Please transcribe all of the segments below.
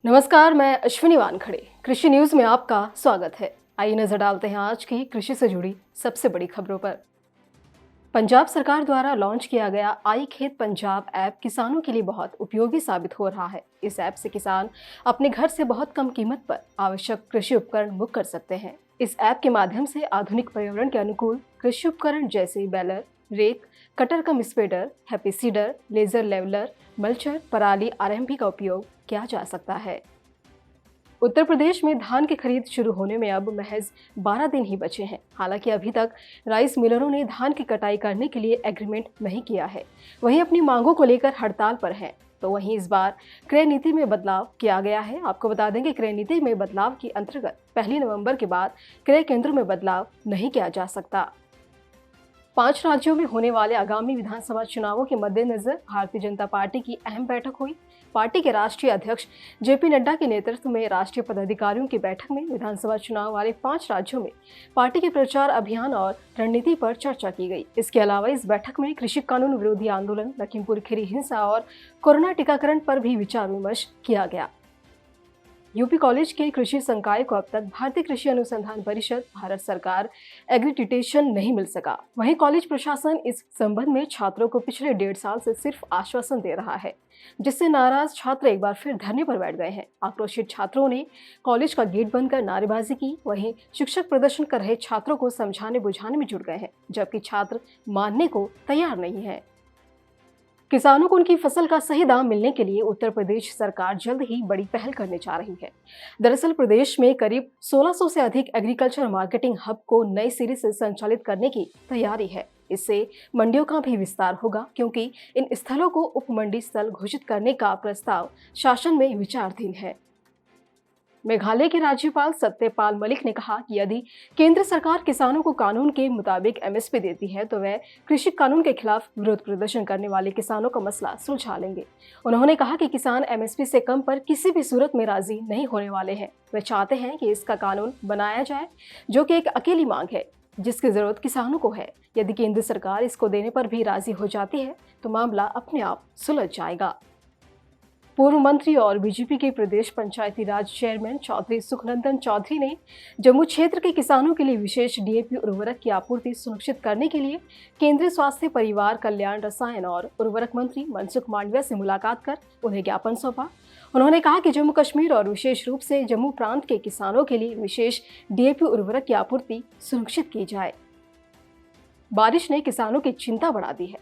नमस्कार, मैं अश्विनी वानखड़े। कृषि न्यूज में आपका स्वागत है। आइए नजर डालते हैं आज की कृषि से जुड़ी सबसे बड़ी खबरों पर। पंजाब सरकार द्वारा लॉन्च किया गया आई खेत पंजाब ऐप किसानों के लिए बहुत उपयोगी साबित हो रहा है। इस ऐप से किसान अपने घर से बहुत कम कीमत पर आवश्यक कृषि उपकरण बुक कर सकते हैं। इस ऐप के माध्यम से आधुनिक पर्यावरण के अनुकूल कृषि उपकरण जैसे baler, rake, cutter cum spreader, happy seeder, laser leveller, mulcher, पराली आरएमपी का उपयोग किया जा सकता है। उत्तर प्रदेश में धान की खरीद शुरू होने में अब महज 12 दिन ही बचे हैं। हालांकि अभी तक राइस मिलरों ने धान की कटाई करने के लिए एग्रीमेंट नहीं किया है। वहीं अपनी मांगों को लेकर हड़ताल पर हैं। तो वहीं इस बार क्रय नीति में बदलाव किया गया है। आपको बता दें कि क्रय नीति में बदलाव के अंतर्गत 1 नवंबर के बाद क्रय केंद्रों में बदलाव नहीं किया जा सकता। 5 राज्यों में होने वाले आगामी विधानसभा चुनावों के मद्देनजर भारतीय जनता पार्टी की अहम बैठक हुई। पार्टी के राष्ट्रीय अध्यक्ष जेपी नड्डा के नेतृत्व में राष्ट्रीय पदाधिकारियों की बैठक में विधानसभा चुनाव वाले 5 राज्यों में पार्टी के प्रचार अभियान और रणनीति पर चर्चा की गई। इसके अलावा इस बैठक में कृषि कानून विरोधी आंदोलन, लखीमपुर खीरी हिंसा और कोरोना टीकाकरण पर भी विचार विमर्श किया गया। यूपी कॉलेज के कृषि संकाय को अब तक भारतीय कृषि अनुसंधान परिषद, भारत सरकार एग्रीडिटेशन नहीं मिल सका। वहीं कॉलेज प्रशासन इस संबंध में छात्रों को पिछले 1.5 साल से सिर्फ आश्वासन दे रहा है, जिससे नाराज छात्र एक बार फिर धरने पर बैठ गए हैं। आक्रोशित छात्रों ने कॉलेज का गेट बंद कर नारेबाजी की। वहीं शिक्षक प्रदर्शन कर रहे छात्रों को समझाने बुझाने में जुट गए हैं, जबकि छात्र मानने को तैयार नहीं है। किसानों को उनकी फसल का सही दाम मिलने के लिए उत्तर प्रदेश सरकार जल्द ही बड़ी पहल करने जा रही है। दरअसल प्रदेश में करीब 1600 से अधिक एग्रीकल्चर मार्केटिंग हब को नए सिरे से संचालित करने की तैयारी है। इससे मंडियों का भी विस्तार होगा, क्योंकि इन स्थलों को उप मंडी स्थल घोषित करने का प्रस्ताव शासन में विचाराधीन है। मेघालय के राज्यपाल सत्यपाल मलिक ने कहा कि यदि केंद्र सरकार किसानों को कानून के मुताबिक एमएसपी देती है तो वह कृषि कानून के खिलाफ विरोध प्रदर्शन करने वाले किसानों का मसला सुलझा लेंगे। उन्होंने कहा कि किसान एमएसपी से कम पर किसी भी सूरत में राजी नहीं होने वाले हैं। वे चाहते हैं कि इसका कानून बनाया जाए, जो कि एक अकेली मांग है जिसकी जरूरत किसानों को है। यदि केंद्र सरकार इसको देने पर भी राजी हो जाती है तो मामला अपने आप सुलझ जाएगा। पूर्व मंत्री और बीजेपी के प्रदेश पंचायती राज चेयरमैन चौधरी सुखनंदन चौधरी ने जम्मू क्षेत्र के किसानों के लिए विशेष डीएपी उर्वरक की आपूर्ति सुनिश्चित करने के लिए केंद्रीय स्वास्थ्य, परिवार कल्याण, रसायन और उर्वरक मंत्री मनसुख मांडविया से मुलाकात कर उन्हें ज्ञापन सौंपा। उन्होंने कहा कि जम्मू कश्मीर और विशेष रूप से जम्मू प्रांत के किसानों के लिए विशेष डीएपी उर्वरक की आपूर्ति सुनिश्चित की जाए। बारिश ने किसानों की चिंता बढ़ा दी है।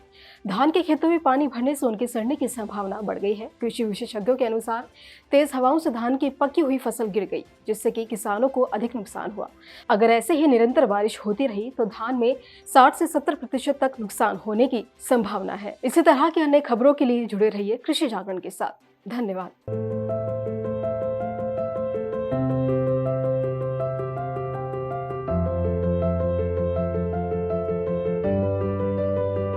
धान के खेतों में पानी भरने से उनके सड़ने की संभावना बढ़ गई है। कृषि विशेषज्ञों के अनुसार तेज हवाओं से धान की पकी हुई फसल गिर गई, जिससे कि किसानों को अधिक नुकसान हुआ। अगर ऐसे ही निरंतर बारिश होती रही तो धान में 60 से 70% तक नुकसान होने की संभावना है। इसी तरह की अन्य खबरों के लिए जुड़े रहिए कृषि जागरण के साथ। धन्यवाद।